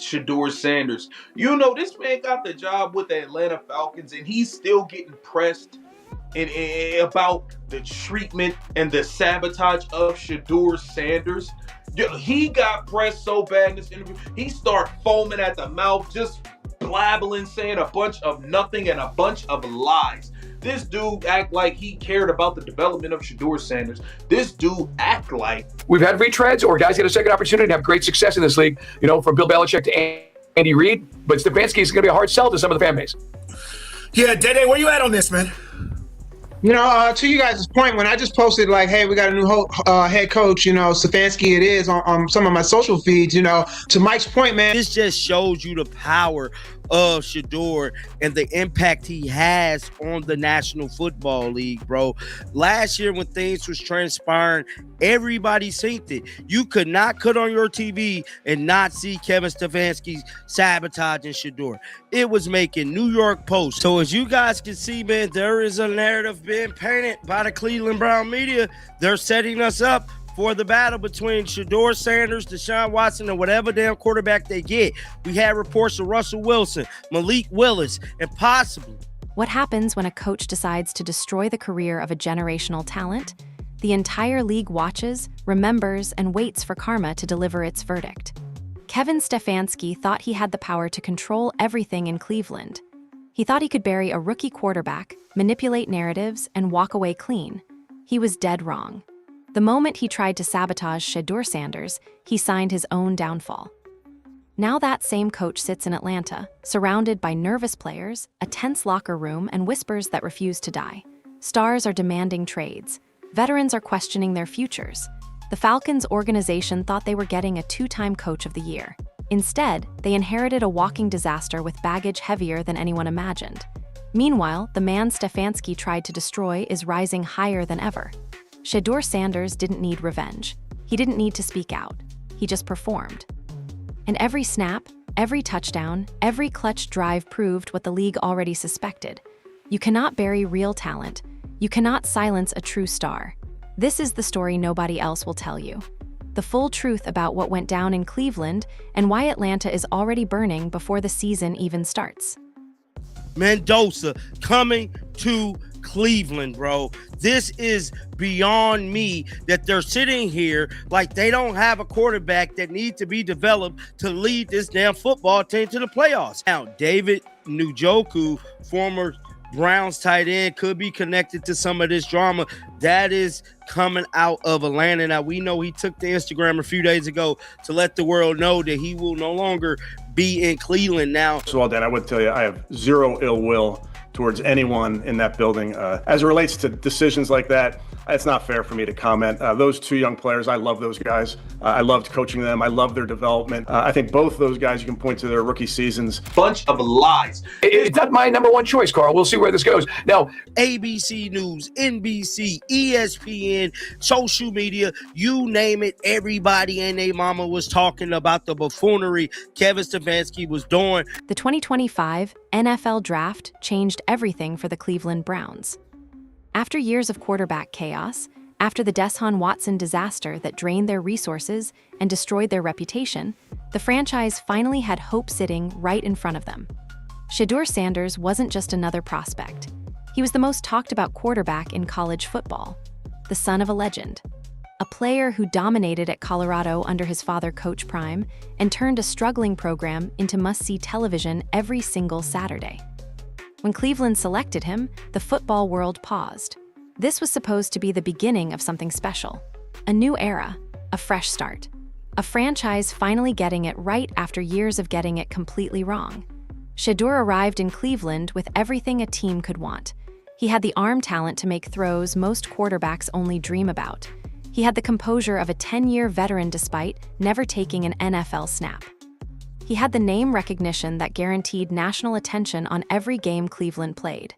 Shedeur Sanders. You know, this man got the job with the Atlanta Falcons, and he's still getting pressed about the treatment and the sabotage of Shedeur Sanders. He got pressed so bad in this interview, he started foaming at the mouth, just blabbling, saying a bunch of nothing and a bunch of lies. This dude act like he cared about the development of Shedeur Sanders. This dude act like... We've had retreads or guys get a second opportunity to have great success in this league, you know, from Bill Belichick to Andy Reid, but Stefanski is going to be a hard sell to some of the fan base. Yeah, Dede, where you at on this, man? You know, to you guys' point, when I just posted like, hey, we got a new head coach, you know, Stefanski it is on some of my social feeds, you know, to Mike's point, man. This just shows you the power of Shedeur and the impact he has on the National Football League, bro. Last year when things was transpiring, everybody seen it. You could not cut on your TV and not see Kevin Stefanski sabotaging Shedeur. It was making New York Post. So as you guys can see, man, there is a narrative being painted by the Cleveland Brown media. They're setting us up for the battle between Shedeur Sanders, Deshaun Watson, and whatever damn quarterback they get. We had reports of Russell Wilson, Malik Willis, and possibly. What happens when a coach decides to destroy the career of a generational talent? The entire league watches, remembers, and waits for karma to deliver its verdict. Kevin Stefanski thought he had the power to control everything in Cleveland. He thought he could bury a rookie quarterback, manipulate narratives, and walk away clean. He was dead wrong. The moment he tried to sabotage Shedeur Sanders, he signed his own downfall. Now that same coach sits in Atlanta, surrounded by nervous players, a tense locker room, and whispers that refuse to die. Stars are demanding trades. Veterans are questioning their futures. The Falcons organization thought they were getting a two-time coach of the year. Instead, they inherited a walking disaster with baggage heavier than anyone imagined. Meanwhile, the man Stefanski tried to destroy is rising higher than ever. Shedeur Sanders didn't need revenge. He didn't need to speak out. He just performed. And every snap, every touchdown, every clutch drive proved what the league already suspected. You cannot bury real talent. You cannot silence a true star. This is the story nobody else will tell you. The full truth about what went down in Cleveland and why Atlanta is already burning before the season even starts. Mendoza coming to Cleveland, bro. This is beyond me that they're sitting here like they don't have a quarterback that needs to be developed to lead this damn football team to the playoffs. Now, David Njoku, former Browns tight end, could be connected to some of this drama that is coming out of Atlanta. Now, we know he took to Instagram a few days ago to let the world know that he will no longer be in Cleveland now. So, Dan, I would tell you I have zero ill will towards anyone in that building. As it relates to decisions like that, it's not fair for me to comment. Those two young players, I love those guys. I loved coaching them. I love their development. I think both those guys, you can point to their rookie seasons. Bunch of lies. It's not my number one choice, Carl. We'll see where this goes. Now, ABC News, NBC, ESPN, social media, you name it, everybody and their mama was talking about the buffoonery Kevin Stefanski was doing. The 2025 NFL Draft changed everything for the Cleveland Browns. After years of quarterback chaos, after the Deshaun Watson disaster that drained their resources and destroyed their reputation, the franchise finally had hope sitting right in front of them. Shedeur Sanders wasn't just another prospect. He was the most talked about quarterback in college football, the son of a legend, a player who dominated at Colorado under his father, Coach Prime, and turned a struggling program into must-see television every single Saturday. When Cleveland selected him, the football world paused. This was supposed to be the beginning of something special. A new era, a fresh start. A franchise finally getting it right after years of getting it completely wrong. Shedeur arrived in Cleveland with everything a team could want. He had the arm talent to make throws most quarterbacks only dream about. He had the composure of a 10-year veteran despite never taking an NFL snap. He had the name recognition that guaranteed national attention on every game Cleveland played.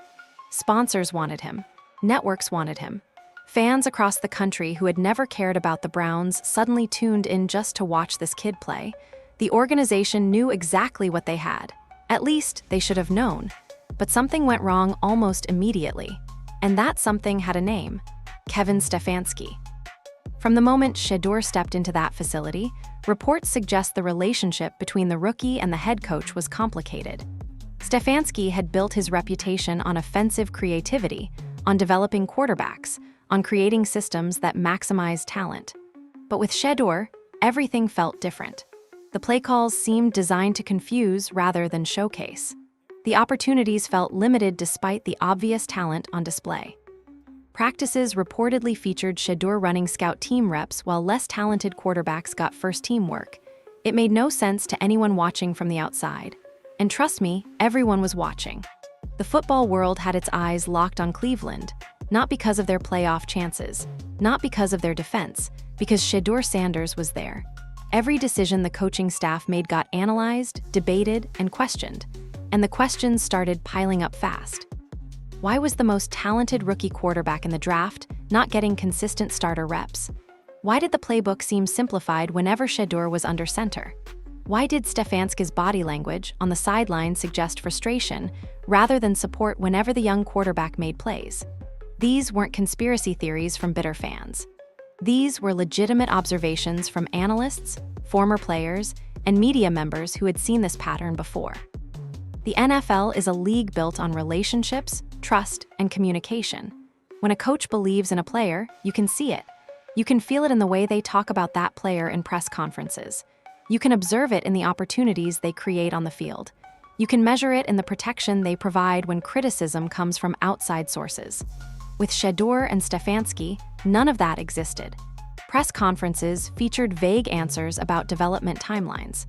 Sponsors wanted him. Networks wanted him. Fans across the country who had never cared about the Browns suddenly tuned in just to watch this kid play. The organization knew exactly what they had. At least, they should have known. But something went wrong almost immediately. And that something had a name: Kevin Stefanski. From the moment Shedeur stepped into that facility, reports suggest the relationship between the rookie and the head coach was complicated. Stefanski had built his reputation on offensive creativity, on developing quarterbacks, on creating systems that maximize talent. But with Shedeur, everything felt different. The play calls seemed designed to confuse rather than showcase. The opportunities felt limited despite the obvious talent on display. Practices reportedly featured Shedeur running scout team reps while less talented quarterbacks got first-team work. It made no sense to anyone watching from the outside. And trust me, everyone was watching. The football world had its eyes locked on Cleveland, not because of their playoff chances, not because of their defense, because Shedeur Sanders was there. Every decision the coaching staff made got analyzed, debated, and questioned, and the questions started piling up fast. Why was the most talented rookie quarterback in the draft not getting consistent starter reps? Why did the playbook seem simplified whenever Shedeur was under center? Why did Stefanski's body language on the sideline suggest frustration rather than support whenever the young quarterback made plays? These weren't conspiracy theories from bitter fans. These were legitimate observations from analysts, former players, and media members who had seen this pattern before. The NFL is a league built on relationships, trust, and communication. When a coach believes in a player, you can see it. You can feel it in the way they talk about that player in press conferences. You can observe it in the opportunities they create on the field. You can measure it in the protection they provide when criticism comes from outside sources. With Shedeur and Stefanski, none of that existed. Press conferences featured vague answers about development timelines.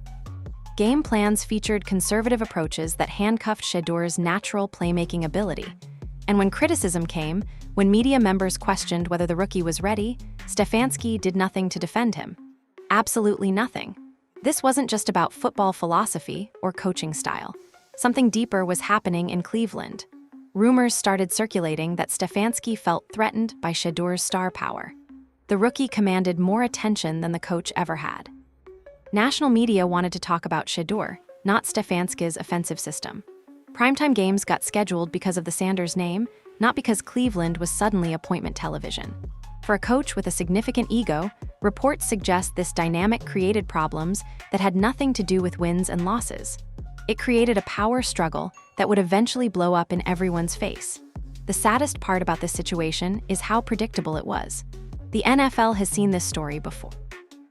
Game plans featured conservative approaches that handcuffed Shedeur's natural playmaking ability. And when criticism came, when media members questioned whether the rookie was ready, Stefanski did nothing to defend him. Absolutely nothing. This wasn't just about football philosophy or coaching style. Something deeper was happening in Cleveland. Rumors started circulating that Stefanski felt threatened by Shedeur's star power. The rookie commanded more attention than the coach ever had. National media wanted to talk about Shedeur, not Stefanski's offensive system. Primetime games got scheduled because of the Sanders name, not because Cleveland was suddenly appointment television. For a coach with a significant ego, reports suggest this dynamic created problems that had nothing to do with wins and losses. It created a power struggle that would eventually blow up in everyone's face. The saddest part about this situation is how predictable it was. The NFL has seen this story before.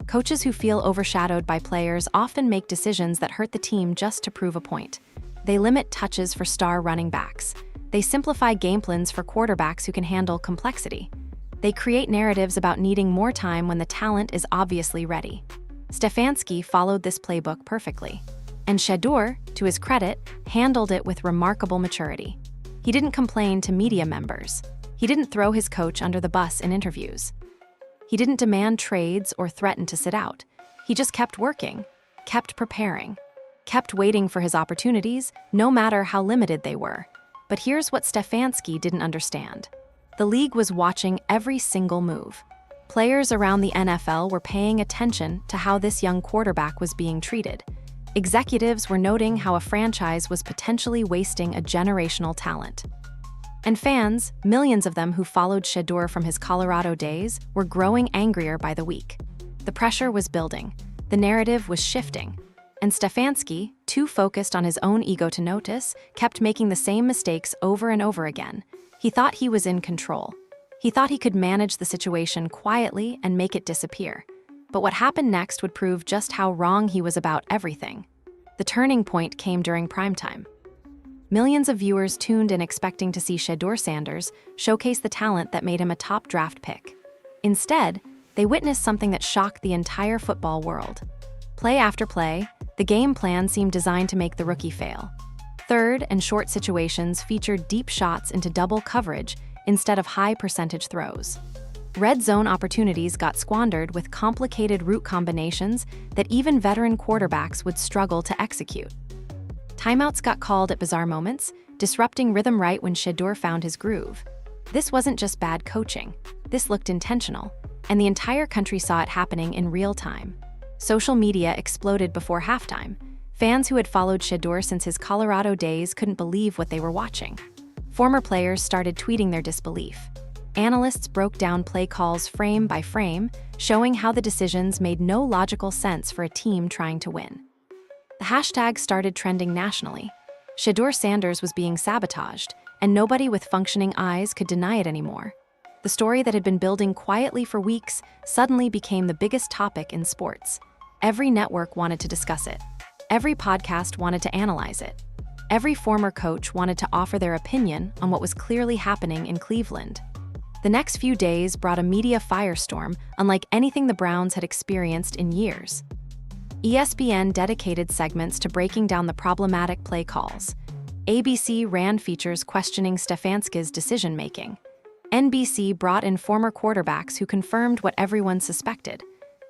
Coaches who feel overshadowed by players often make decisions that hurt the team just to prove a point. They limit touches for star running backs. They simplify game plans for quarterbacks who can handle complexity. They create narratives about needing more time when the talent is obviously ready. Stefanski followed this playbook perfectly. And Shedeur, to his credit, handled it with remarkable maturity. He didn't complain to media members. He didn't throw his coach under the bus in interviews. He didn't demand trades or threaten to sit out. He just kept working, kept preparing, kept waiting for his opportunities, no matter how limited they were. But here's what Stefanski didn't understand. The league was watching every single move. Players around the NFL were paying attention to how this young quarterback was being treated. Executives were noting how a franchise was potentially wasting a generational talent. And fans, millions of them who followed Shedeur from his Colorado days, were growing angrier by the week. The pressure was building. The narrative was shifting. And Stefanski, too focused on his own ego to notice, kept making the same mistakes over and over again. He thought he was in control. He thought he could manage the situation quietly and make it disappear. But what happened next would prove just how wrong he was about everything. The turning point came during primetime. Millions of viewers tuned in expecting to see Shedeur Sanders showcase the talent that made him a top draft pick. Instead, they witnessed something that shocked the entire football world. Play after play, the game plan seemed designed to make the rookie fail. Third and short situations featured deep shots into double coverage instead of high-percentage throws. Red zone opportunities got squandered with complicated route combinations that even veteran quarterbacks would struggle to execute. Timeouts got called at bizarre moments, disrupting rhythm right when Shedeur found his groove. This wasn't just bad coaching. This looked intentional, and the entire country saw it happening in real time. Social media exploded before halftime. Fans who had followed Shedeur since his Colorado days couldn't believe what they were watching. Former players started tweeting their disbelief. Analysts broke down play calls frame by frame, showing how the decisions made no logical sense for a team trying to win. The hashtag started trending nationally. Shedeur Sanders was being sabotaged, and nobody with functioning eyes could deny it anymore. The story that had been building quietly for weeks suddenly became the biggest topic in sports. Every network wanted to discuss it. Every podcast wanted to analyze it. Every former coach wanted to offer their opinion on what was clearly happening in Cleveland. The next few days brought a media firestorm unlike anything the Browns had experienced in years. ESPN dedicated segments to breaking down the problematic play calls. ABC ran features questioning Stefanski's decision-making. NBC brought in former quarterbacks who confirmed what everyone suspected.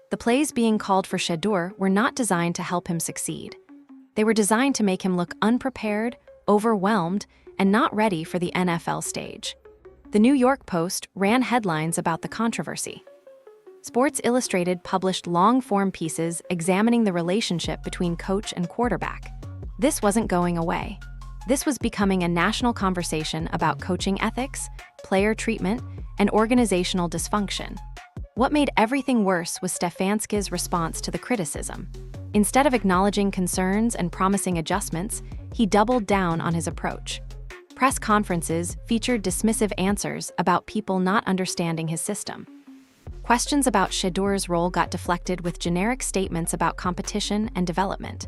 The plays being called for Shedeur were not designed to help him succeed. They were designed to make him look unprepared, overwhelmed, and not ready for the NFL stage. The New York Post ran headlines about the controversy. Sports Illustrated published long-form pieces examining the relationship between coach and quarterback. This wasn't going away. This was becoming a national conversation about coaching ethics, player treatment, and organizational dysfunction. What made everything worse was Stefanski's response to the criticism. Instead of acknowledging concerns and promising adjustments, he doubled down on his approach. Press conferences featured dismissive answers about people not understanding his system. Questions about Shedeur's role got deflected with generic statements about competition and development.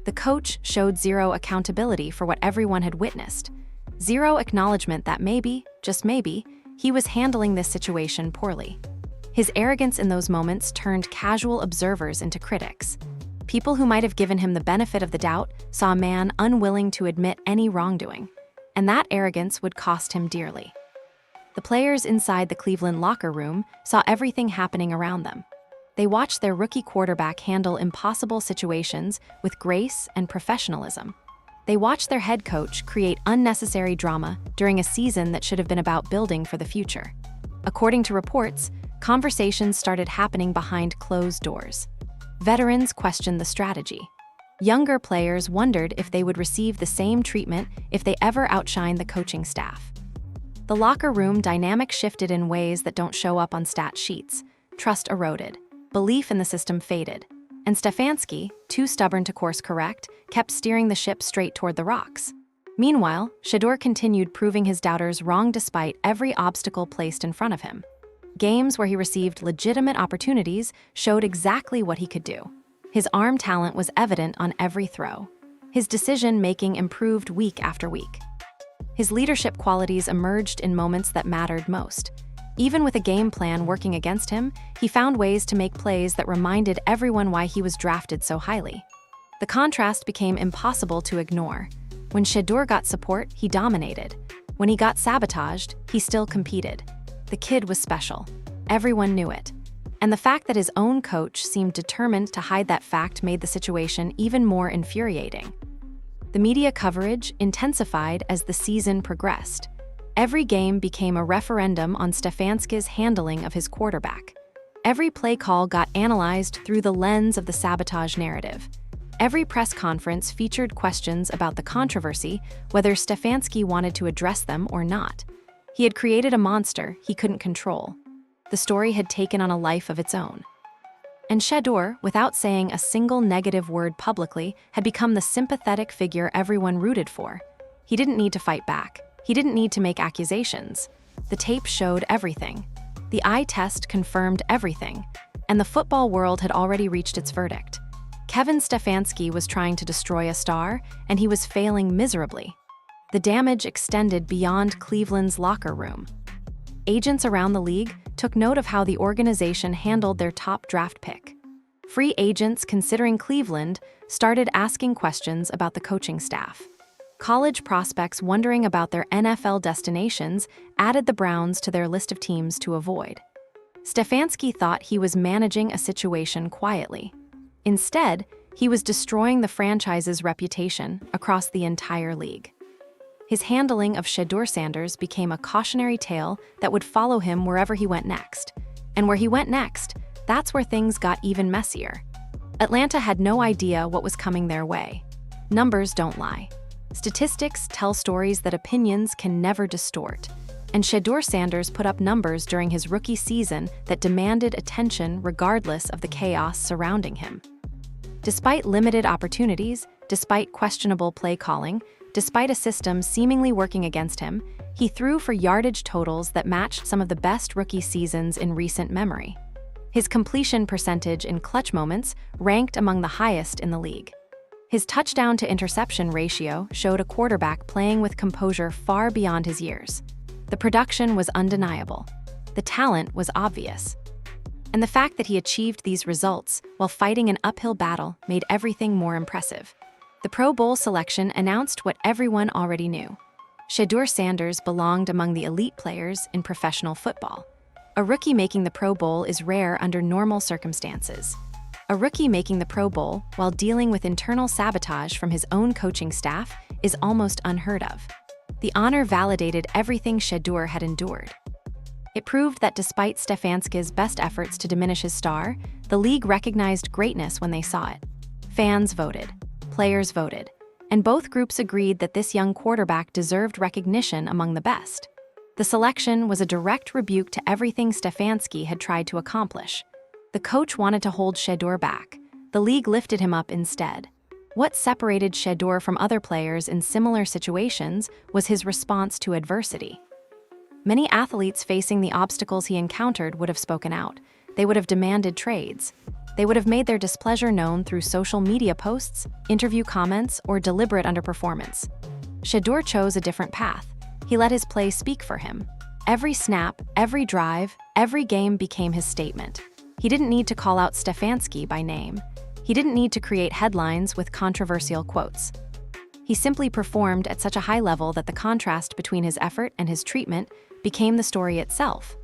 The coach showed zero accountability for what everyone had witnessed. Zero acknowledgement that maybe, just maybe, he was handling this situation poorly. His arrogance in those moments turned casual observers into critics. People who might have given him the benefit of the doubt saw a man unwilling to admit any wrongdoing, and that arrogance would cost him dearly. The players inside the Cleveland locker room saw everything happening around them. They watched their rookie quarterback handle impossible situations with grace and professionalism. They watched their head coach create unnecessary drama during a season that should have been about building for the future. According to reports, conversations started happening behind closed doors. Veterans questioned the strategy. Younger players wondered if they would receive the same treatment if they ever outshined the coaching staff. The locker room dynamic shifted in ways that don't show up on stat sheets. Trust eroded. Belief in the system faded. And Stefanski, too stubborn to course correct, kept steering the ship straight toward the rocks. Meanwhile, Shedeur continued proving his doubters wrong despite every obstacle placed in front of him. Games where he received legitimate opportunities showed exactly what he could do. His arm talent was evident on every throw. His decision-making improved week after week. His leadership qualities emerged in moments that mattered most. Even with a game plan working against him, he found ways to make plays that reminded everyone why he was drafted so highly. The contrast became impossible to ignore. When Shedeur got support, he dominated. When he got sabotaged, he still competed. The kid was special. Everyone knew it. And the fact that his own coach seemed determined to hide that fact made the situation even more infuriating. The media coverage intensified as the season progressed. Every game became a referendum on Stefanski's handling of his quarterback. Every play call got analyzed through the lens of the sabotage narrative. Every press conference featured questions about the controversy, whether Stefanski wanted to address them or not. He had created a monster he couldn't control. The story had taken on a life of its own. And Shedeur, without saying a single negative word publicly, had become the sympathetic figure everyone rooted for. He didn't need to fight back. He didn't need to make accusations. The tape showed everything. The eye test confirmed everything. And the football world had already reached its verdict. Kevin Stefanski was trying to destroy a star, and he was failing miserably. The damage extended beyond Cleveland's locker room. Agents around the league took note of how the organization handled their top draft pick. Free agents considering Cleveland started asking questions about the coaching staff. College prospects wondering about their NFL destinations added the Browns to their list of teams to avoid. Stefanski thought he was managing a situation quietly. Instead, he was destroying the franchise's reputation across the entire league. His handling of Shedeur Sanders became a cautionary tale that would follow him wherever he went next. And where he went next, that's where things got even messier. Atlanta had no idea what was coming their way. Numbers don't lie. Statistics tell stories that opinions can never distort. And Shedeur Sanders put up numbers during his rookie season that demanded attention regardless of the chaos surrounding him. Despite limited opportunities, despite questionable play calling, despite a system seemingly working against him, he threw for yardage totals that matched some of the best rookie seasons in recent memory. His completion percentage in clutch moments ranked among the highest in the league. His touchdown-to-interception ratio showed a quarterback playing with composure far beyond his years. The production was undeniable. The talent was obvious. And the fact that he achieved these results while fighting an uphill battle made everything more impressive. The Pro Bowl selection announced what everyone already knew. Shedeur Sanders belonged among the elite players in professional football. A rookie making the Pro Bowl is rare under normal circumstances. A rookie making the Pro Bowl while dealing with internal sabotage from his own coaching staff is almost unheard of. The honor validated everything Shedeur had endured. It proved that despite Stefanski's best efforts to diminish his star, the league recognized greatness when they saw it. Fans voted, players voted, and both groups agreed that this young quarterback deserved recognition among the best. The selection was a direct rebuke to everything Stefanski had tried to accomplish. The coach wanted to hold Shedeur back. The league lifted him up instead. What separated Shedeur from other players in similar situations was his response to adversity. Many athletes facing the obstacles he encountered would have spoken out. They would have demanded trades. They would have made their displeasure known through social media posts, interview comments, or deliberate underperformance. Shedeur chose a different path. He let his play speak for him. Every snap, every drive, every game became his statement. He didn't need to call out Stefanski by name. He didn't need to create headlines with controversial quotes. He simply performed at such a high level that the contrast between his effort and his treatment became the story itself.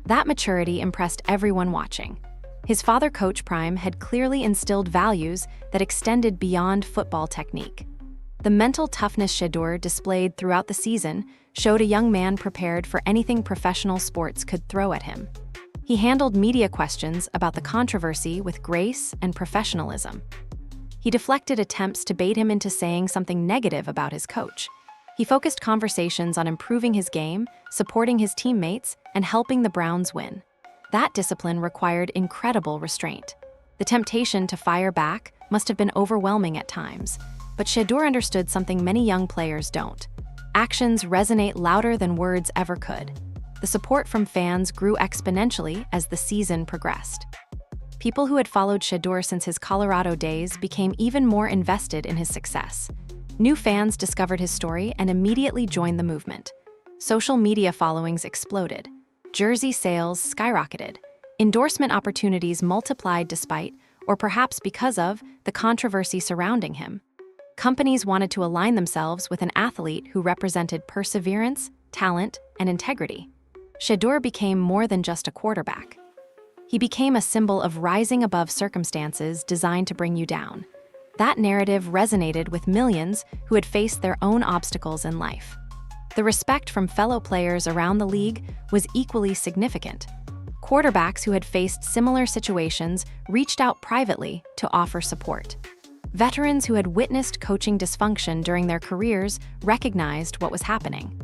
That maturity impressed everyone watching. His father, Coach Prime, had clearly instilled values that extended beyond football technique. The mental toughness Shedeur displayed throughout the season showed a young man prepared for anything professional sports could throw at him. He handled media questions about the controversy with grace and professionalism. He deflected attempts to bait him into saying something negative about his coach. He focused conversations on improving his game, supporting his teammates, and helping the Browns win. That discipline required incredible restraint. The temptation to fire back must have been overwhelming at times, but Shedeur understood something many young players don't. Actions resonate louder than words ever could. The support from fans grew exponentially as the season progressed. People who had followed Shedeur since his Colorado days became even more invested in his success. New fans discovered his story and immediately joined the movement. Social media followings exploded. Jersey sales skyrocketed. Endorsement opportunities multiplied despite, or perhaps because of, the controversy surrounding him. Companies wanted to align themselves with an athlete who represented perseverance, talent, and integrity. Shedeur became more than just a quarterback. He became a symbol of rising above circumstances designed to bring you down. That narrative resonated with millions who had faced their own obstacles in life. The respect from fellow players around the league was equally significant. Quarterbacks who had faced similar situations reached out privately to offer support. Veterans who had witnessed coaching dysfunction during their careers recognized what was happening.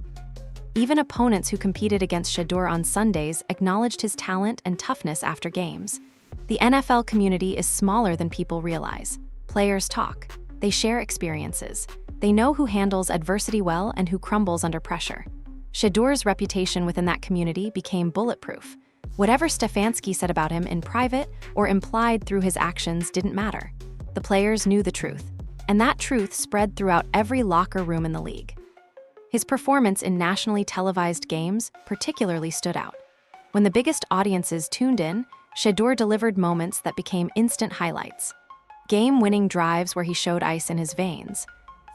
Even opponents who competed against Shedeur on Sundays acknowledged his talent and toughness after games. The NFL community is smaller than people realize. Players talk. They share experiences. They know who handles adversity well and who crumbles under pressure. Shedeur's reputation within that community became bulletproof. Whatever Stefanski said about him in private or implied through his actions didn't matter. The players knew the truth, and that truth spread throughout every locker room in the league. His performance in nationally televised games particularly stood out. When the biggest audiences tuned in, Shedeur delivered moments that became instant highlights. Game-winning drives where he showed ice in his veins,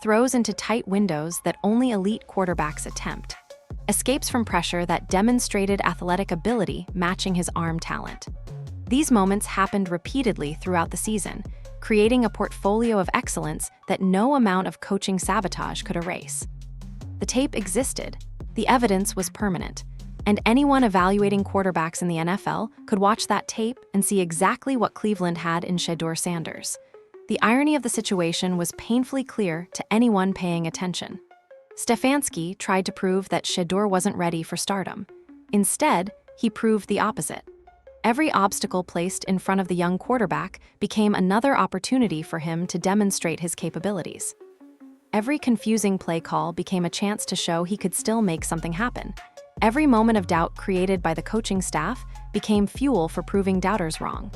throws into tight windows that only elite quarterbacks attempt, escapes from pressure that demonstrated athletic ability matching his arm talent. These moments happened repeatedly throughout the season, creating a portfolio of excellence that no amount of coaching sabotage could erase. The tape existed, the evidence was permanent, and anyone evaluating quarterbacks in the NFL could watch that tape and see exactly what Cleveland had in Shedeur Sanders. The irony of the situation was painfully clear to anyone paying attention. Stefanski tried to prove that Shedeur wasn't ready for stardom. Instead, he proved the opposite. Every obstacle placed in front of the young quarterback became another opportunity for him to demonstrate his capabilities. Every confusing play call became a chance to show he could still make something happen. Every moment of doubt created by the coaching staff became fuel for proving doubters wrong.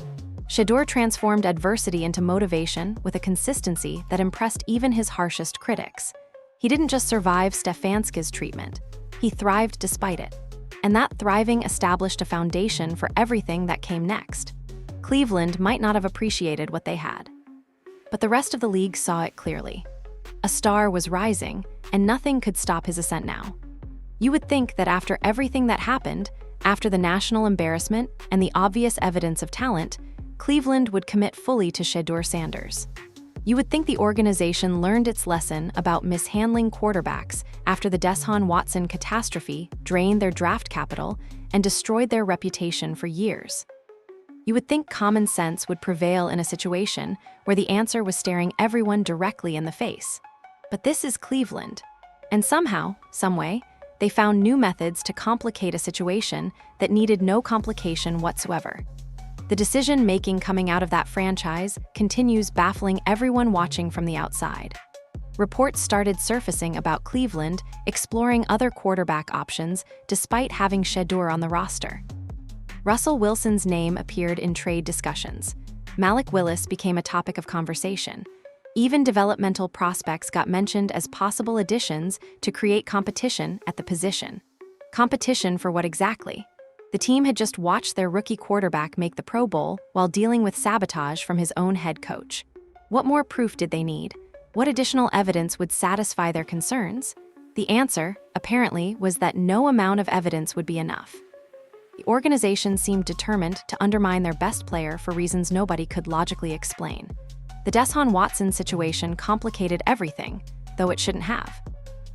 Shedeur transformed adversity into motivation with a consistency that impressed even his harshest critics. He didn't just survive Stefanski's treatment, he thrived despite it. And that thriving established a foundation for everything that came next. Cleveland might not have appreciated what they had, but the rest of the league saw it clearly. A star was rising, and nothing could stop his ascent now. You would think that after everything that happened, after the national embarrassment and the obvious evidence of talent, Cleveland would commit fully to Shedeur Sanders. You would think the organization learned its lesson about mishandling quarterbacks after the Deshaun Watson catastrophe drained their draft capital and destroyed their reputation for years. You would think common sense would prevail in a situation where the answer was staring everyone directly in the face. But this is Cleveland, and somehow, someway, they found new methods to complicate a situation that needed no complication whatsoever. The decision-making coming out of that franchise continues baffling everyone watching from the outside. Reports started surfacing about Cleveland exploring other quarterback options despite having Shedeur on the roster. Russell Wilson's name appeared in trade discussions. Malik Willis became a topic of conversation. Even developmental prospects got mentioned as possible additions to create competition at the position. Competition for what exactly? The team had just watched their rookie quarterback make the Pro Bowl while dealing with sabotage from his own head coach. What more proof did they need? What additional evidence would satisfy their concerns? The answer, apparently, was that no amount of evidence would be enough. The organization seemed determined to undermine their best player for reasons nobody could logically explain. The Deshaun Watson situation complicated everything, though it shouldn't have.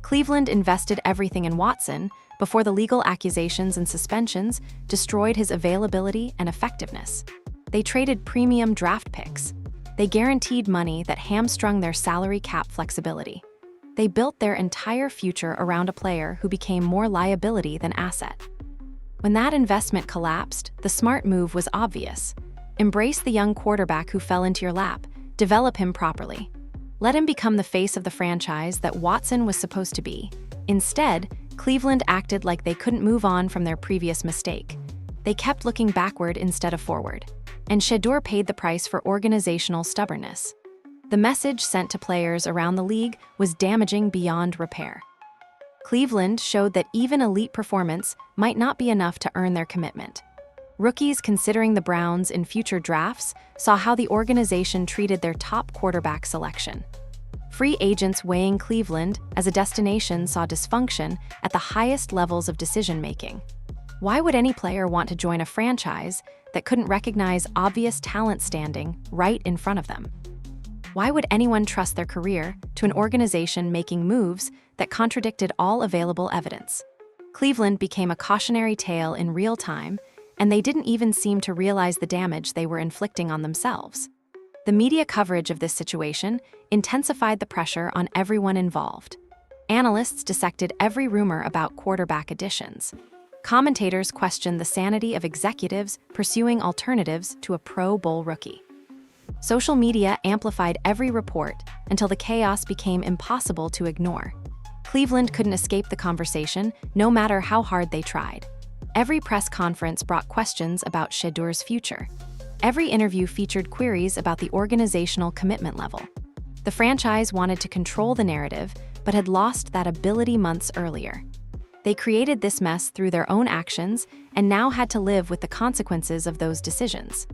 Cleveland invested everything in Watson before the legal accusations and suspensions destroyed his availability and effectiveness. They traded premium draft picks. They guaranteed money that hamstrung their salary cap flexibility. They built their entire future around a player who became more liability than asset. When that investment collapsed, the smart move was obvious. Embrace the young quarterback who fell into your lap. Develop him properly. Let him become the face of the franchise that Watson was supposed to be. Instead, Cleveland acted like they couldn't move on from their previous mistake. They kept looking backward instead of forward. And Shedeur paid the price for organizational stubbornness. The message sent to players around the league was damaging beyond repair. Cleveland showed that even elite performance might not be enough to earn their commitment. Rookies considering the Browns in future drafts saw how the organization treated their top quarterback selection. Free agents weighing Cleveland as a destination saw dysfunction at the highest levels of decision-making. Why would any player want to join a franchise that couldn't recognize obvious talent standing right in front of them? Why would anyone trust their career to an organization making moves that contradicted all available evidence? Cleveland became a cautionary tale in real time, and they didn't even seem to realize the damage they were inflicting on themselves. The media coverage of this situation intensified the pressure on everyone involved. Analysts dissected every rumor about quarterback additions. Commentators questioned the sanity of executives pursuing alternatives to a Pro Bowl rookie. Social media amplified every report until the chaos became impossible to ignore. Cleveland couldn't escape the conversation, no matter how hard they tried. Every press conference brought questions about Shedeur's future. Every interview featured queries about the organizational commitment level. The franchise wanted to control the narrative, but had lost that ability months earlier. They created this mess through their own actions and now had to live with the consequences of those decisions.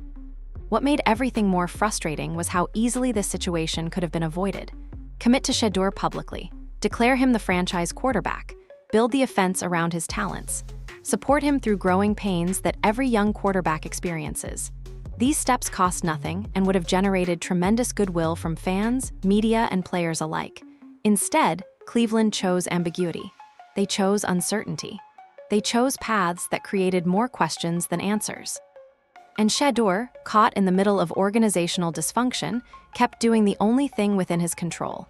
What made everything more frustrating was how easily this situation could have been avoided. Commit to Shedeur publicly. Declare him the franchise quarterback. Build the offense around his talents. Support him through growing pains that every young quarterback experiences. These steps cost nothing and would have generated tremendous goodwill from fans, media, and players alike. Instead, Cleveland chose ambiguity. They chose uncertainty. They chose paths that created more questions than answers. And Shedeur, caught in the middle of organizational dysfunction, kept doing the only thing within his control.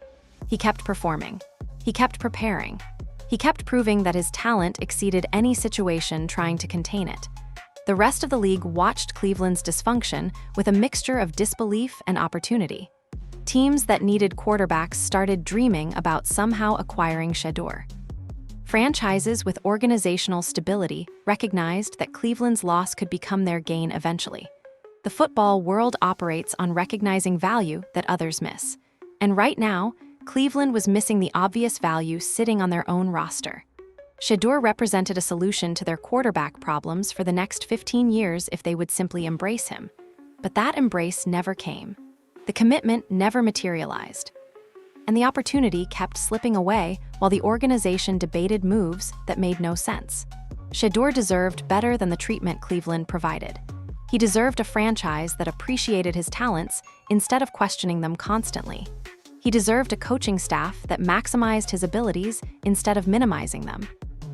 He kept performing. He kept preparing. He kept proving that his talent exceeded any situation trying to contain it. The rest of the league watched Cleveland's dysfunction with a mixture of disbelief and opportunity. Teams that needed quarterbacks started dreaming about somehow acquiring Shedeur. Franchises with organizational stability recognized that Cleveland's loss could become their gain eventually. The football world operates on recognizing value that others miss. And right now, Cleveland was missing the obvious value sitting on their own roster. Shedeur represented a solution to their quarterback problems for the next 15 years if they would simply embrace him. But that embrace never came. The commitment never materialized. And the opportunity kept slipping away while the organization debated moves that made no sense. Shedeur deserved better than the treatment Cleveland provided. He deserved a franchise that appreciated his talents instead of questioning them constantly. He deserved a coaching staff that maximized his abilities instead of minimizing them.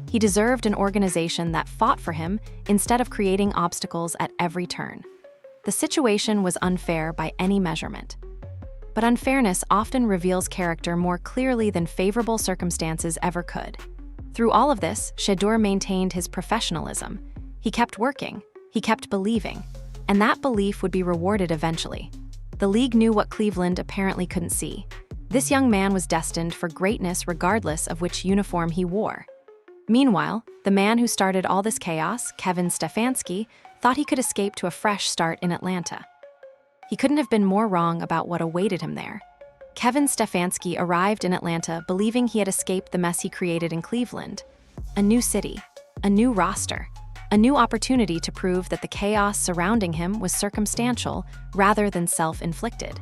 He deserved an organization that fought for him instead of creating obstacles at every turn. The situation was unfair by any measurement. But unfairness often reveals character more clearly than favorable circumstances ever could. Through all of this, Shedeur maintained his professionalism. He kept working, he kept believing, and that belief would be rewarded eventually. The league knew what Cleveland apparently couldn't see. This young man was destined for greatness regardless of which uniform he wore. Meanwhile, the man who started all this chaos, Kevin Stefanski, thought he could escape to a fresh start in Atlanta. He couldn't have been more wrong about what awaited him there. Kevin Stefanski arrived in Atlanta believing he had escaped the mess he created in Cleveland. A new city, a new roster, a new opportunity to prove that the chaos surrounding him was circumstantial rather than self-inflicted.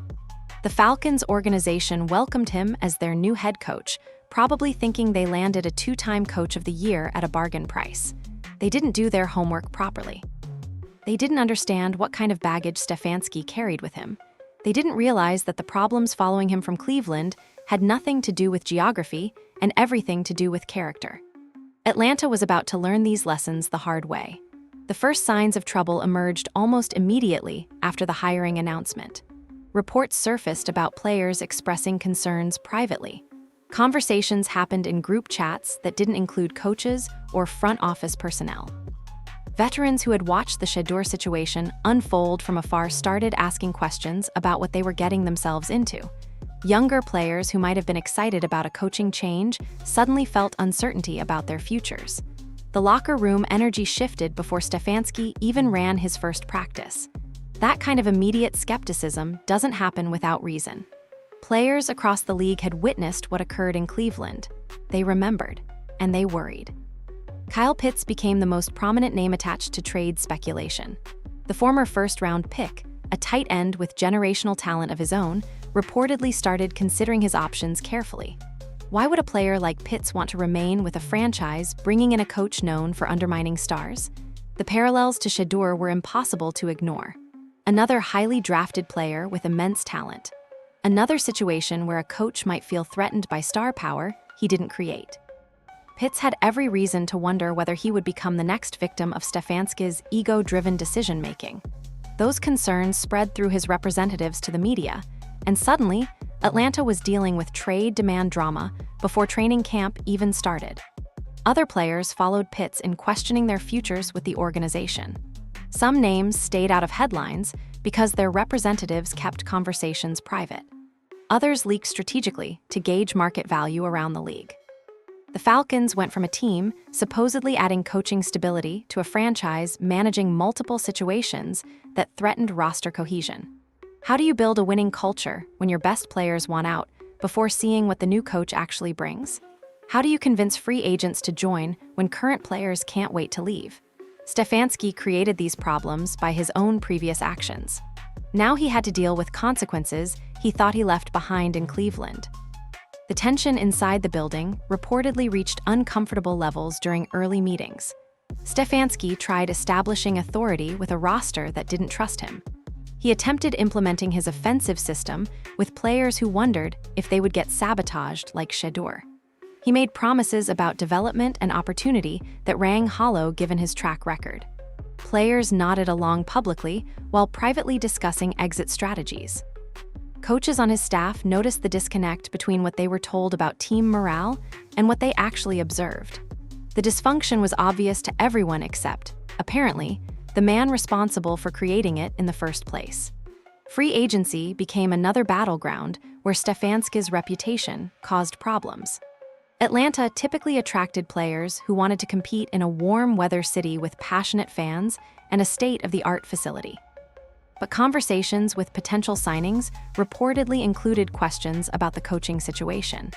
The Falcons organization welcomed him as their new head coach, probably thinking they landed a two-time coach of the year at a bargain price. They didn't do their homework properly. They didn't understand what kind of baggage Stefanski carried with him. They didn't realize that the problems following him from Cleveland had nothing to do with geography and everything to do with character. Atlanta was about to learn these lessons the hard way. The first signs of trouble emerged almost immediately after the hiring announcement. Reports surfaced about players expressing concerns privately. Conversations happened in group chats that didn't include coaches or front office personnel. Veterans who had watched the Shedeur situation unfold from afar started asking questions about what they were getting themselves into. Younger players who might have been excited about a coaching change suddenly felt uncertainty about their futures. The locker room energy shifted before Stefanski even ran his first practice. That kind of immediate skepticism doesn't happen without reason. Players across the league had witnessed what occurred in Cleveland. They remembered, and they worried. Kyle Pitts became the most prominent name attached to trade speculation. The former first-round pick, a tight end with generational talent of his own, reportedly started considering his options carefully. Why would a player like Pitts want to remain with a franchise bringing in a coach known for undermining stars? The parallels to Shedeur were impossible to ignore. Another highly drafted player with immense talent. Another situation where a coach might feel threatened by star power he didn't create. Pitts had every reason to wonder whether he would become the next victim of Stefanski's ego-driven decision-making. Those concerns spread through his representatives to the media, and suddenly, Atlanta was dealing with trade demand drama before training camp even started. Other players followed Pitts in questioning their futures with the organization. Some names stayed out of headlines because their representatives kept conversations private. Others leaked strategically to gauge market value around the league. The Falcons went from a team supposedly adding coaching stability to a franchise managing multiple situations that threatened roster cohesion. How do you build a winning culture when your best players want out before seeing what the new coach actually brings? How do you convince free agents to join when current players can't wait to leave? Stefanski created these problems by his own previous actions. Now he had to deal with consequences he thought he left behind in Cleveland. The tension inside the building reportedly reached uncomfortable levels during early meetings. Stefanski tried establishing authority with a roster that didn't trust him. He attempted implementing his offensive system with players who wondered if they would get sabotaged like Shedeur. He made promises about development and opportunity that rang hollow given his track record. Players nodded along publicly while privately discussing exit strategies. Coaches on his staff noticed the disconnect between what they were told about team morale and what they actually observed. The dysfunction was obvious to everyone except, apparently, the man responsible for creating it in the first place. Free agency became another battleground where Stefanski's reputation caused problems. Atlanta typically attracted players who wanted to compete in a warm-weather city with passionate fans and a state-of-the-art facility. But conversations with potential signings reportedly included questions about the coaching situation.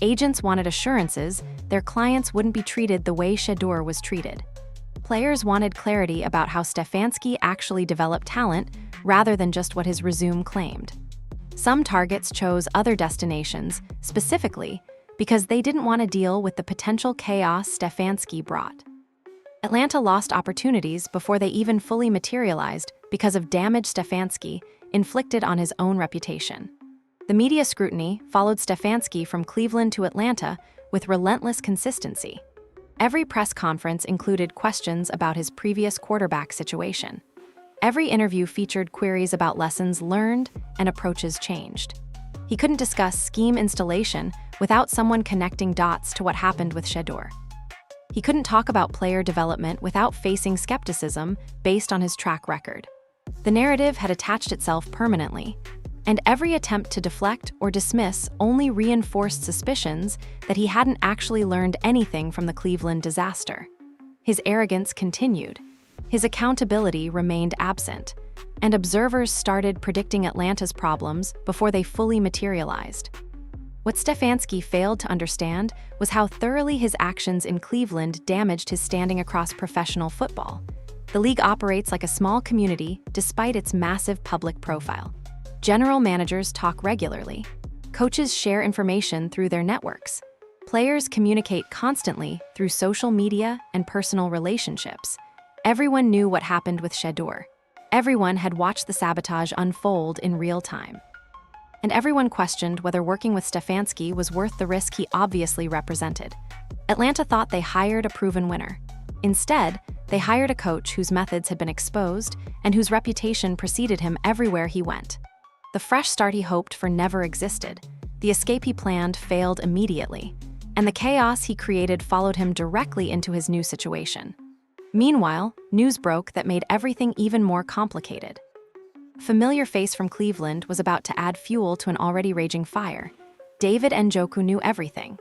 Agents wanted assurances their clients wouldn't be treated the way Shedeur was treated. Players wanted clarity about how Stefanski actually developed talent rather than just what his resume claimed. Some targets chose other destinations, specifically because they didn't want to deal with the potential chaos Stefanski brought. Atlanta lost opportunities before they even fully materialized because of damage Stefanski inflicted on his own reputation. The media scrutiny followed Stefanski from Cleveland to Atlanta with relentless consistency. Every press conference included questions about his previous quarterback situation. Every interview featured queries about lessons learned and approaches changed. He couldn't discuss scheme installation without someone connecting dots to what happened with Shedeur. He couldn't talk about player development without facing skepticism based on his track record. The narrative had attached itself permanently, and every attempt to deflect or dismiss only reinforced suspicions that he hadn't actually learned anything from the Cleveland disaster. His arrogance continued. His accountability remained absent, and observers started predicting Atlanta's problems before they fully materialized. What Stefanski failed to understand was how thoroughly his actions in Cleveland damaged his standing across professional football. The league operates like a small community despite its massive public profile. General managers talk regularly. Coaches share information through their networks. Players communicate constantly through social media and personal relationships. Everyone knew what happened with Shedeur. Everyone had watched the sabotage unfold in real time. And everyone questioned whether working with Stefanski was worth the risk he obviously represented. Atlanta thought they hired a proven winner. Instead, they hired a coach whose methods had been exposed and whose reputation preceded him everywhere he went. The fresh start he hoped for never existed. The escape he planned failed immediately, and the chaos he created followed him directly into his new situation. Meanwhile, news broke that made everything even more complicated. A familiar face from Cleveland was about to add fuel to an already raging fire. David Njoku knew everything.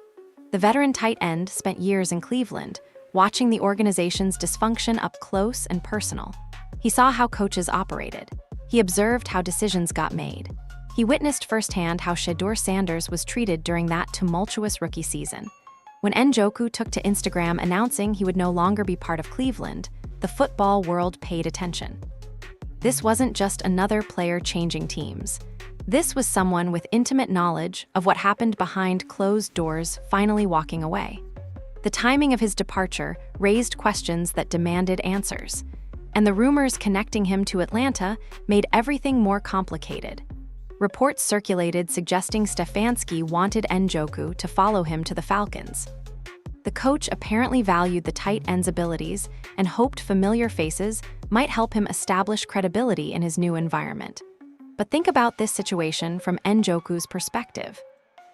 The veteran tight end spent years in Cleveland, watching the organization's dysfunction up close and personal. He saw how coaches operated. He observed how decisions got made. He witnessed firsthand how Shedeur Sanders was treated during that tumultuous rookie season. When Njoku took to Instagram announcing he would no longer be part of Cleveland, the football world paid attention. This wasn't just another player changing teams. This was someone with intimate knowledge of what happened behind closed doors finally walking away. The timing of his departure raised questions that demanded answers, and the rumors connecting him to Atlanta made everything more complicated. Reports circulated suggesting Stefanski wanted Njoku to follow him to the Falcons. The coach apparently valued the tight end's abilities and hoped familiar faces might help him establish credibility in his new environment. But think about this situation from Njoku's perspective.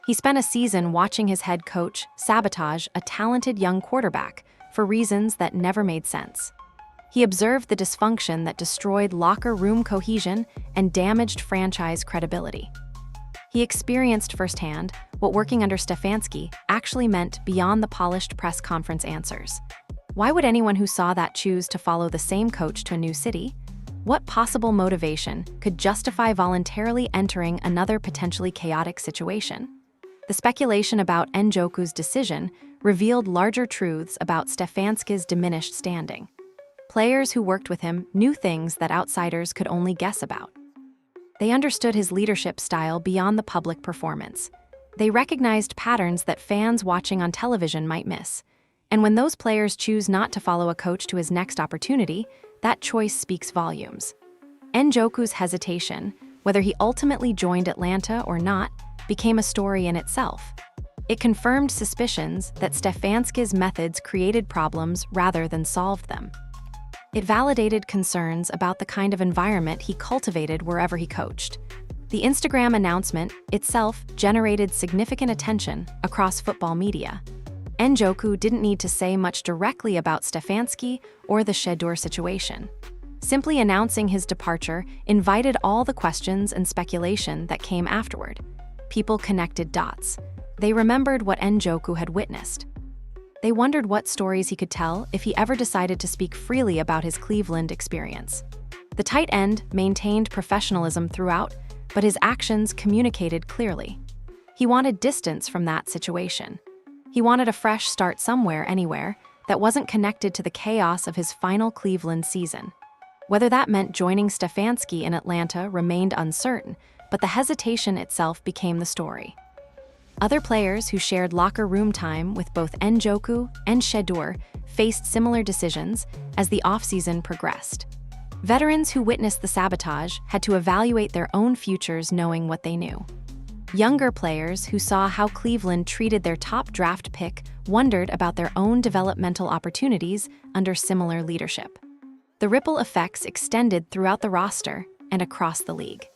He spent a season watching his head coach sabotage a talented young quarterback for reasons that never made sense. He observed the dysfunction that destroyed locker room cohesion and damaged franchise credibility. He experienced firsthand what working under Stefanski actually meant beyond the polished press conference answers. Why would anyone who saw that choose to follow the same coach to a new city? What possible motivation could justify voluntarily entering another potentially chaotic situation? The speculation about Njoku's decision revealed larger truths about Stefanski's diminished standing. Players who worked with him knew things that outsiders could only guess about. They understood his leadership style beyond the public performance. They recognized patterns that fans watching on television might miss. And when those players choose not to follow a coach to his next opportunity, that choice speaks volumes. Njoku's hesitation, whether he ultimately joined Atlanta or not, became a story in itself. It confirmed suspicions that Stefanski's methods created problems rather than solved them. It validated concerns about the kind of environment he cultivated wherever he coached. The Instagram announcement itself generated significant attention across football media. Njoku didn't need to say much directly about Stefanski or the Shedeur situation. Simply announcing his departure invited all the questions and speculation that came afterward. People connected dots. They remembered what Njoku had witnessed. They wondered what stories he could tell if he ever decided to speak freely about his Cleveland experience. The tight end maintained professionalism throughout, but his actions communicated clearly. He wanted distance from that situation. He wanted a fresh start somewhere, anywhere, that wasn't connected to the chaos of his final Cleveland season. Whether that meant joining Stefanski in Atlanta remained uncertain, but the hesitation itself became the story. Other players who shared locker room time with both Njoku and Shedeur faced similar decisions as the offseason progressed. Veterans who witnessed the sabotage had to evaluate their own futures knowing what they knew. Younger players who saw how Cleveland treated their top draft pick wondered about their own developmental opportunities under similar leadership. The ripple effects extended throughout the roster and across the league.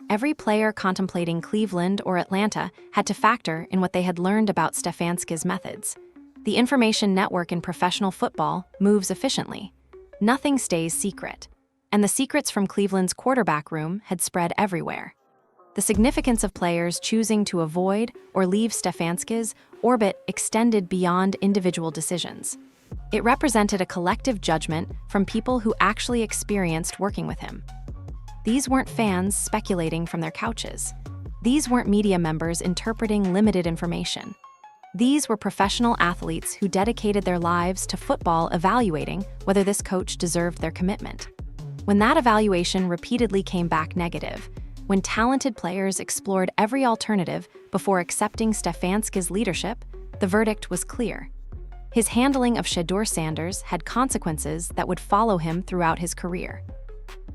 Every player contemplating Cleveland or Atlanta had to factor in what they had learned about Stefanski's methods. The information network in professional football moves efficiently. Nothing stays secret, and the secrets from Cleveland's quarterback room had spread everywhere. The significance of players choosing to avoid or leave Stefanski's orbit extended beyond individual decisions. It represented a collective judgment from people who actually experienced working with him. These weren't fans speculating from their couches. These weren't media members interpreting limited information. These were professional athletes who dedicated their lives to football evaluating whether this coach deserved their commitment. When that evaluation repeatedly came back negative, when talented players explored every alternative before accepting Stefanski's leadership, the verdict was clear. His handling of Shedeur Sanders had consequences that would follow him throughout his career.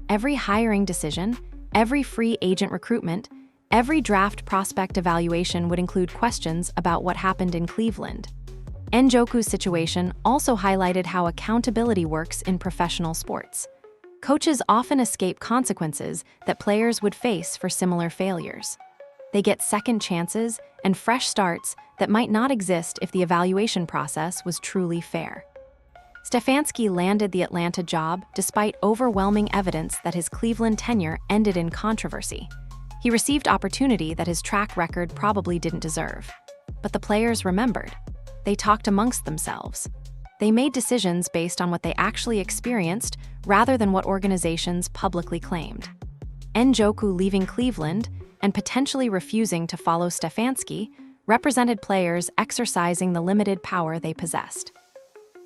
Every hiring decision, every free agent recruitment, every draft prospect evaluation would include questions about what happened in Cleveland. Njoku's situation also highlighted how accountability works in professional sports. Coaches often escape consequences that players would face for similar failures. They get second chances and fresh starts that might not exist if the evaluation process was truly fair. Stefanski landed the Atlanta job despite overwhelming evidence that his Cleveland tenure ended in controversy. He received opportunity that his track record probably didn't deserve. But the players remembered. They talked amongst themselves. They made decisions based on what they actually experienced rather than what organizations publicly claimed. Njoku leaving Cleveland and potentially refusing to follow Stefanski represented players exercising the limited power they possessed.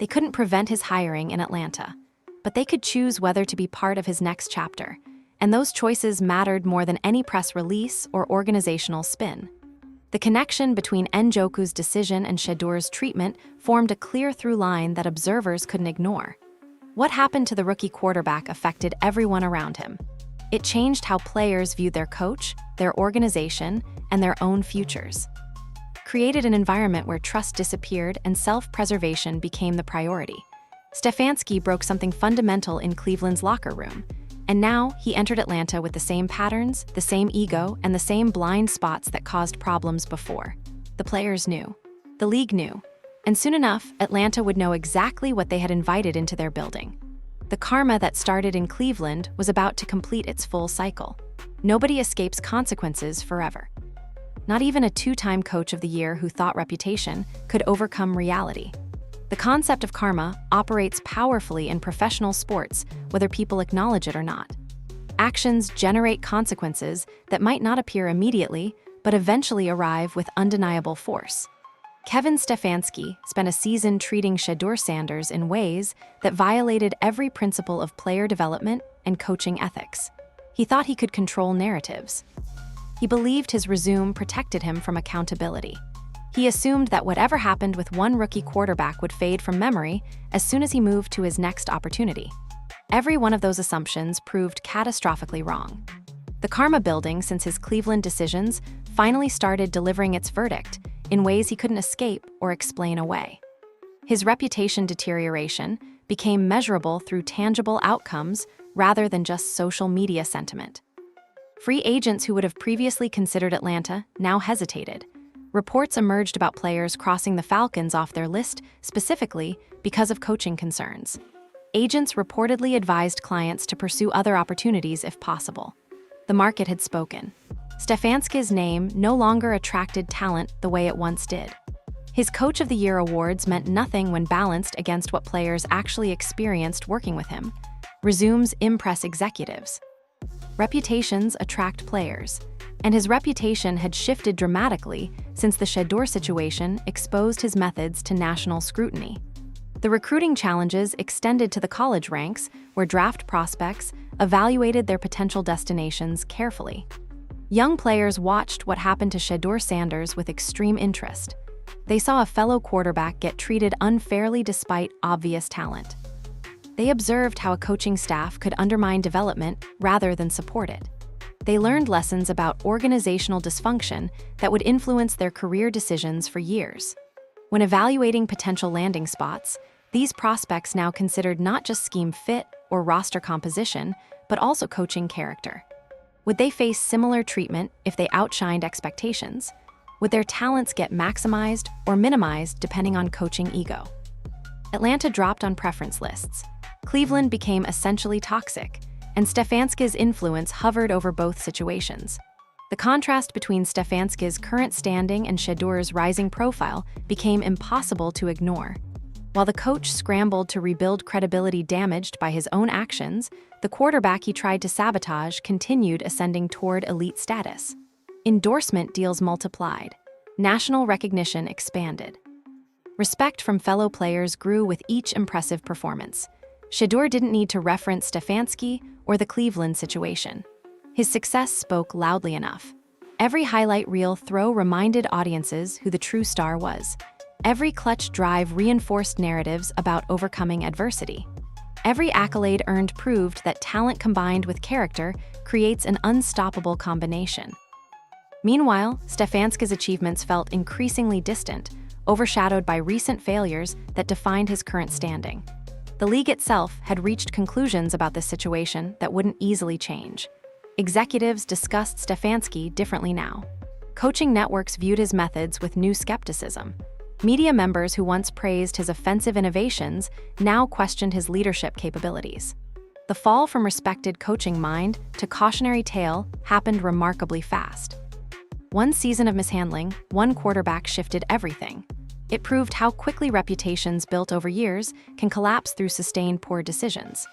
They couldn't prevent his hiring in Atlanta, but they could choose whether to be part of his next chapter, and those choices mattered more than any press release or organizational spin. The connection between Njoku's decision and Shedeur's treatment formed a clear through line that observers couldn't ignore. What happened to the rookie quarterback affected everyone around him. It changed how players viewed their coach, their organization, and their own futures. Created an environment where trust disappeared and self-preservation became the priority. Stefanski broke something fundamental in Cleveland's locker room, and now he entered Atlanta with the same patterns, the same ego, and the same blind spots that caused problems before. The players knew. The league knew. And soon enough, Atlanta would know exactly what they had invited into their building. The karma that started in Cleveland was about to complete its full cycle. Nobody escapes consequences forever. Not even a two-time Coach of the Year who thought reputation could overcome reality. The concept of karma operates powerfully in professional sports, whether people acknowledge it or not. Actions generate consequences that might not appear immediately, but eventually arrive with undeniable force. Kevin Stefanski spent a season treating Shedeur Sanders in ways that violated every principle of player development and coaching ethics. He thought he could control narratives. He believed his resume protected him from accountability. He assumed that whatever happened with one rookie quarterback would fade from memory as soon as he moved to his next opportunity. Every one of those assumptions proved catastrophically wrong. The karma building since his Cleveland decisions finally started delivering its verdict in ways he couldn't escape or explain away. His reputation deterioration became measurable through tangible outcomes rather than just social media sentiment. Free agents who would have previously considered Atlanta now hesitated. Reports emerged about players crossing the Falcons off their list specifically because of coaching concerns. Agents reportedly advised clients to pursue other opportunities if possible. The market had spoken. Stefanski's name no longer attracted talent the way it once did. His Coach of the Year awards meant nothing when balanced against what players actually experienced working with him. Resumes impress executives. Reputations attract players, and his reputation had shifted dramatically since the Shedeur situation exposed his methods to national scrutiny. The recruiting challenges extended to the college ranks, where draft prospects evaluated their potential destinations carefully. Young players watched what happened to Shedeur Sanders with extreme interest. They saw a fellow quarterback get treated unfairly despite obvious talent. They observed how a coaching staff could undermine development rather than support it. They learned lessons about organizational dysfunction that would influence their career decisions for years. When evaluating potential landing spots, these prospects now considered not just scheme fit or roster composition, but also coaching character. Would they face similar treatment if they outshined expectations? Would their talents get maximized or minimized depending on coaching ego? Atlanta dropped on preference lists. Cleveland became essentially toxic, and Stefanski's influence hovered over both situations. The contrast between Stefanski's current standing and Shedeur's rising profile became impossible to ignore. While the coach scrambled to rebuild credibility damaged by his own actions, the quarterback he tried to sabotage continued ascending toward elite status. Endorsement deals multiplied. National recognition expanded. Respect from fellow players grew with each impressive performance. Shedeur didn't need to reference Stefanski or the Cleveland situation. His success spoke loudly enough. Every highlight reel throw reminded audiences who the true star was. Every clutch drive reinforced narratives about overcoming adversity. Every accolade earned proved that talent combined with character creates an unstoppable combination. Meanwhile, Stefanski's achievements felt increasingly distant, overshadowed by recent failures that defined his current standing. The league itself had reached conclusions about this situation that wouldn't easily change. Executives discussed Stefanski differently now. Coaching networks viewed his methods with new skepticism. Media members who once praised his offensive innovations now questioned his leadership capabilities. The fall from respected coaching mind to cautionary tale happened remarkably fast. One season of mishandling, one quarterback shifted everything. It proved how quickly reputations built over years can collapse through sustained poor decisions.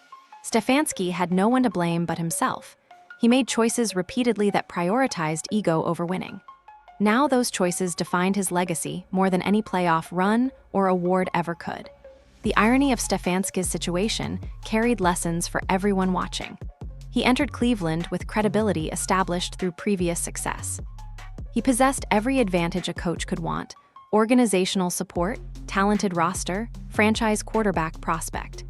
Stefanski had no one to blame but himself. He made choices repeatedly that prioritized ego over winning. Now those choices defined his legacy more than any playoff run or award ever could. The irony of Stefanski's situation carried lessons for everyone watching. He entered Cleveland with credibility established through previous success. He possessed every advantage a coach could want: organizational support, talented roster, franchise quarterback prospect.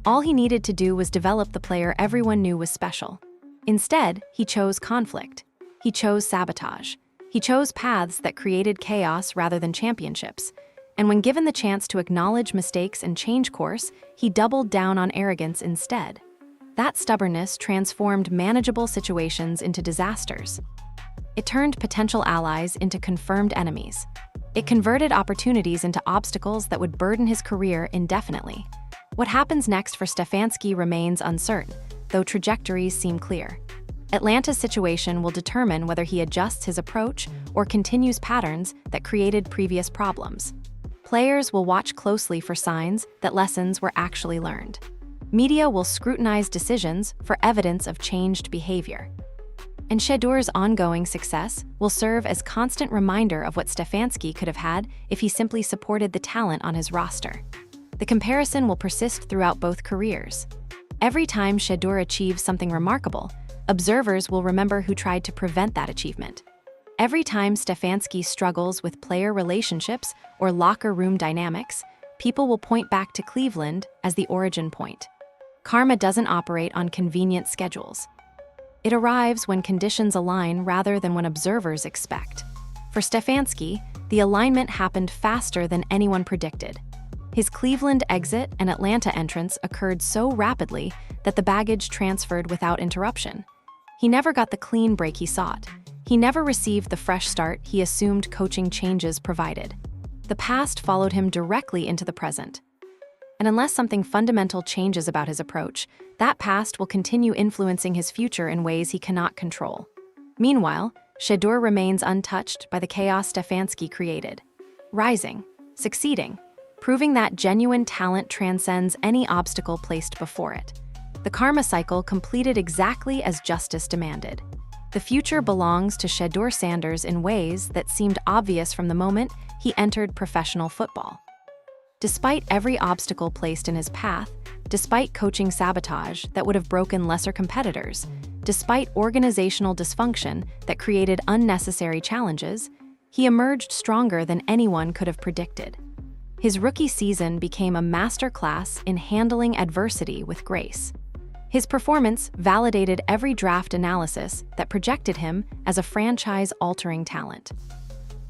All he needed to do was develop the player everyone knew was special. Instead, he chose conflict. He chose sabotage. He chose paths that created chaos rather than championships. And when given the chance to acknowledge mistakes and change course, he doubled down on arrogance instead. That stubbornness transformed manageable situations into disasters. It turned potential allies into confirmed enemies. It converted opportunities into obstacles that would burden his career indefinitely. What happens next for Stefanski remains uncertain, though trajectories seem clear. Atlanta's situation will determine whether he adjusts his approach or continues patterns that created previous problems. Players will watch closely for signs that lessons were actually learned. Media will scrutinize decisions for evidence of changed behavior. And Shedeur's ongoing success will serve as constant reminder of what Stefanski could have had if he simply supported the talent on his roster. The comparison will persist throughout both careers. Every time Shedeur achieves something remarkable, observers will remember who tried to prevent that achievement. Every time Stefanski struggles with player relationships or locker room dynamics, people will point back to Cleveland as the origin point. Karma doesn't operate on convenient schedules. It arrives when conditions align rather than when observers expect. For Stefanski, the alignment happened faster than anyone predicted. His Cleveland exit and Atlanta entrance occurred so rapidly that the baggage transferred without interruption. He never got the clean break he sought. He never received the fresh start he assumed coaching changes provided. The past followed him directly into the present. And unless something fundamental changes about his approach, that past will continue influencing his future in ways he cannot control. Meanwhile, Shedeur remains untouched by the chaos Stefanski created, rising, succeeding, proving that genuine talent transcends any obstacle placed before it. The karma cycle completed exactly as justice demanded. The future belongs to Shedeur Sanders in ways that seemed obvious from the moment he entered professional football. Despite every obstacle placed in his path, despite coaching sabotage that would have broken lesser competitors, despite organizational dysfunction that created unnecessary challenges, he emerged stronger than anyone could have predicted. His rookie season became a masterclass in handling adversity with grace. His performance validated every draft analysis that projected him as a franchise-altering talent.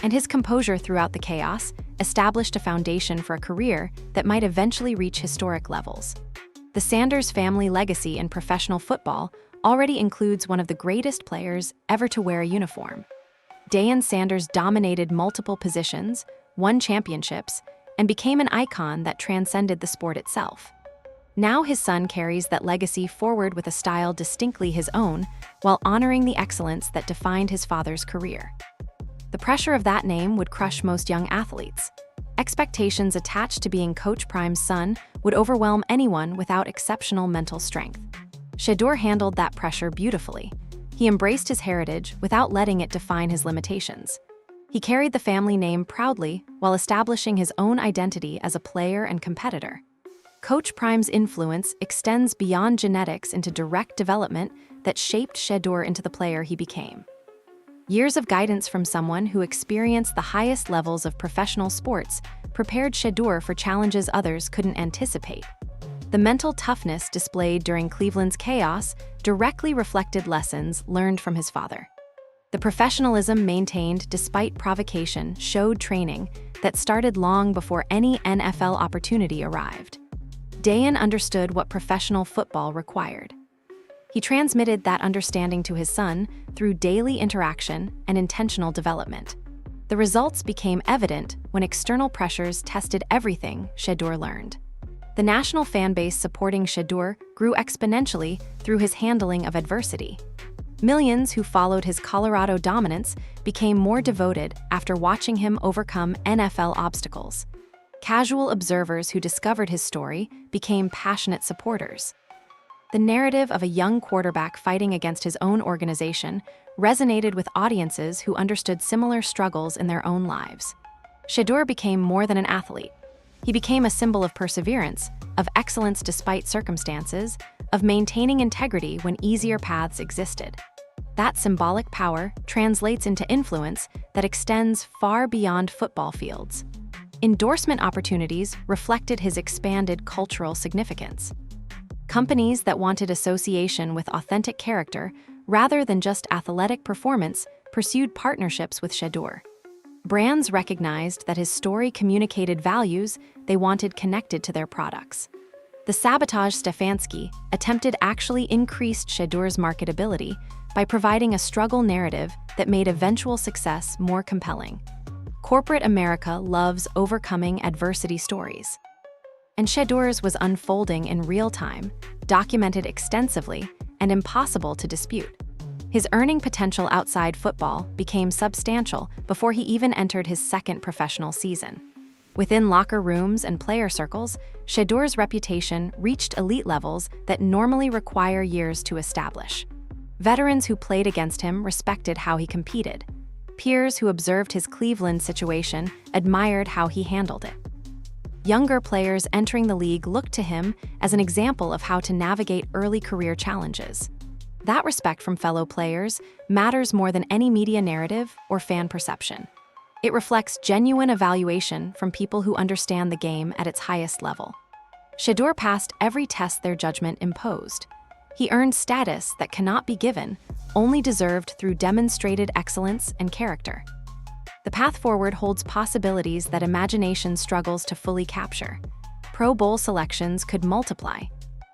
And his composure throughout the chaos established a foundation for a career that might eventually reach historic levels. The Sanders family legacy in professional football already includes one of the greatest players ever to wear a uniform. Deion Sanders dominated multiple positions, won championships, and became an icon that transcended the sport itself. Now his son carries that legacy forward with a style distinctly his own, while honoring the excellence that defined his father's career. The pressure of that name would crush most young athletes. Expectations attached to being Coach Prime's son would overwhelm anyone without exceptional mental strength. Shedeur handled that pressure beautifully. He embraced his heritage without letting it define his limitations. He carried the family name proudly while establishing his own identity as a player and competitor. Coach Prime's influence extends beyond genetics into direct development that shaped Shedeur into the player he became. Years of guidance from someone who experienced the highest levels of professional sports prepared Shedeur for challenges others couldn't anticipate. The mental toughness displayed during Cleveland's chaos directly reflected lessons learned from his father. The professionalism maintained despite provocation showed training that started long before any NFL opportunity arrived. Deion understood what professional football required. He transmitted that understanding to his son through daily interaction and intentional development. The results became evident when external pressures tested everything Shedeur learned. The national fan base supporting Shedeur grew exponentially through his handling of adversity. Millions who followed his Colorado dominance became more devoted after watching him overcome NFL obstacles. Casual observers who discovered his story became passionate supporters. The narrative of a young quarterback fighting against his own organization resonated with audiences who understood similar struggles in their own lives. Shedeur became more than an athlete. He became a symbol of perseverance, of excellence despite circumstances, of maintaining integrity when easier paths existed. That symbolic power translates into influence that extends far beyond football fields. Endorsement opportunities reflected his expanded cultural significance. Companies that wanted association with authentic character rather than just athletic performance pursued partnerships with Shedeur. Brands recognized that his story communicated values they wanted connected to their products. The sabotage Stefanski attempted actually increased Shedeur's marketability by providing a struggle narrative that made eventual success more compelling. Corporate America loves overcoming adversity stories. And Shedeur's was unfolding in real time, documented extensively, and impossible to dispute. His earning potential outside football became substantial before he even entered his second professional season. Within locker rooms and player circles, Shedeur's reputation reached elite levels that normally require years to establish. Veterans who played against him respected how he competed. Peers who observed his Cleveland situation admired how he handled it. Younger players entering the league looked to him as an example of how to navigate early career challenges. That respect from fellow players matters more than any media narrative or fan perception. It reflects genuine evaluation from people who understand the game at its highest level. Shedeur passed every test their judgment imposed. He earned status that cannot be given, only deserved through demonstrated excellence and character. The path forward holds possibilities that imagination struggles to fully capture. Pro Bowl selections could multiply.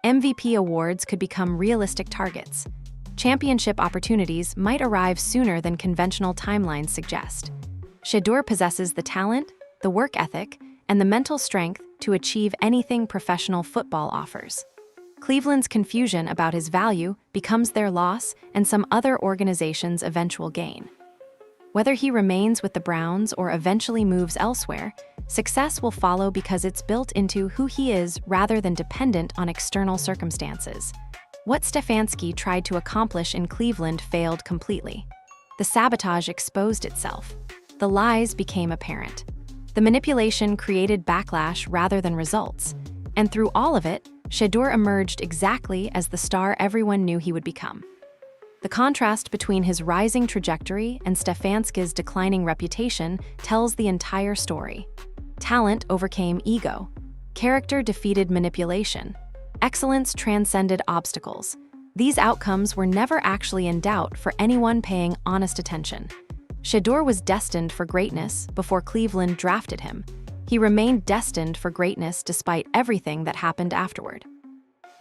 MVP awards could become realistic targets. championship opportunities might arrive sooner than conventional timelines suggest. Shedeur possesses the talent, the work ethic, and the mental strength to achieve anything professional football offers. Cleveland's confusion about his value becomes their loss and some other organization's eventual gain. Whether he remains with the Browns or eventually moves elsewhere, success will follow because it's built into who he is rather than dependent on external circumstances. What Stefanski tried to accomplish in Cleveland failed completely. The sabotage exposed itself. The lies became apparent. The manipulation created backlash rather than results. And through all of it, Shedeur emerged exactly as the star everyone knew he would become. The contrast between his rising trajectory and Stefanski's declining reputation tells the entire story. Talent overcame ego. Character defeated manipulation. Excellence transcended obstacles. These outcomes were never actually in doubt for anyone paying honest attention. Shedeur was destined for greatness before Cleveland drafted him. He remained destined for greatness despite everything that happened afterward.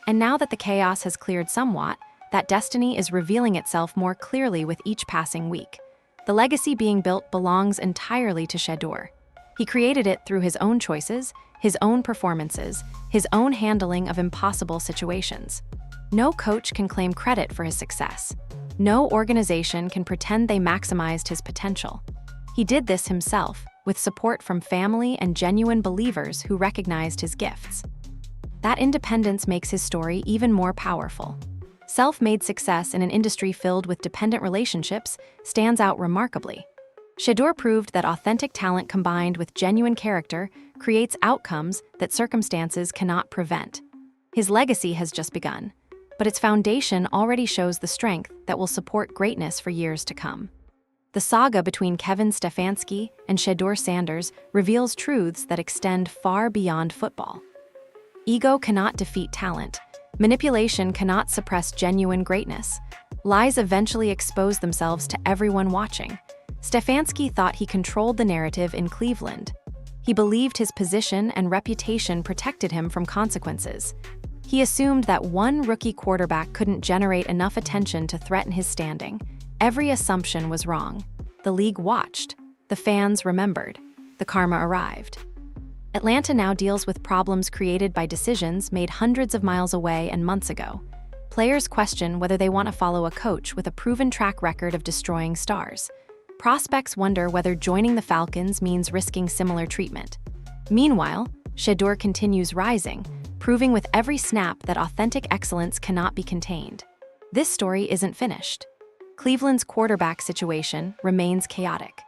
And now that the chaos has cleared somewhat, that destiny is revealing itself more clearly with each passing week. The legacy being built belongs entirely to Shedeur. He created it through his own choices, his own performances, his own handling of impossible situations. No coach can claim credit for his success. No organization can pretend they maximized his potential. He did this himself, with support from family and genuine believers who recognized his gifts. That independence makes his story even more powerful. Self-made success in an industry filled with dependent relationships stands out remarkably. Shedeur proved that authentic talent combined with genuine character creates outcomes that circumstances cannot prevent. His legacy has just begun, but its foundation already shows the strength that will support greatness for years to come. The saga between Kevin Stefanski and Shedeur Sanders reveals truths that extend far beyond football. Ego cannot defeat talent. Manipulation cannot suppress genuine greatness. Lies eventually expose themselves to everyone watching. Stefanski thought he controlled the narrative in Cleveland. He believed his position and reputation protected him from consequences. He assumed that one rookie quarterback couldn't generate enough attention to threaten his standing. Every assumption was wrong. The league watched. The fans remembered. The karma arrived. Atlanta now deals with problems created by decisions made hundreds of miles away and months ago. Players question whether they want to follow a coach with a proven track record of destroying stars. Prospects wonder whether joining the Falcons means risking similar treatment. Meanwhile, Shedeur continues rising, proving with every snap that authentic excellence cannot be contained. This story isn't finished. Cleveland's quarterback situation remains chaotic.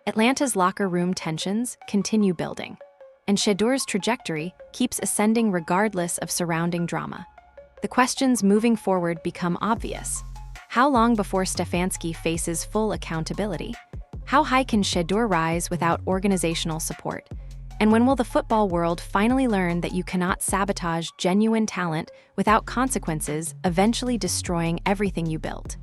Atlanta's locker room tensions continue building, and Shedeur's trajectory keeps ascending regardless of surrounding drama. The questions moving forward become obvious. How long before Stefanski faces full accountability? How high can Shedeur rise without organizational support? And when will the football world finally learn that you cannot sabotage genuine talent without consequences, eventually destroying everything you built?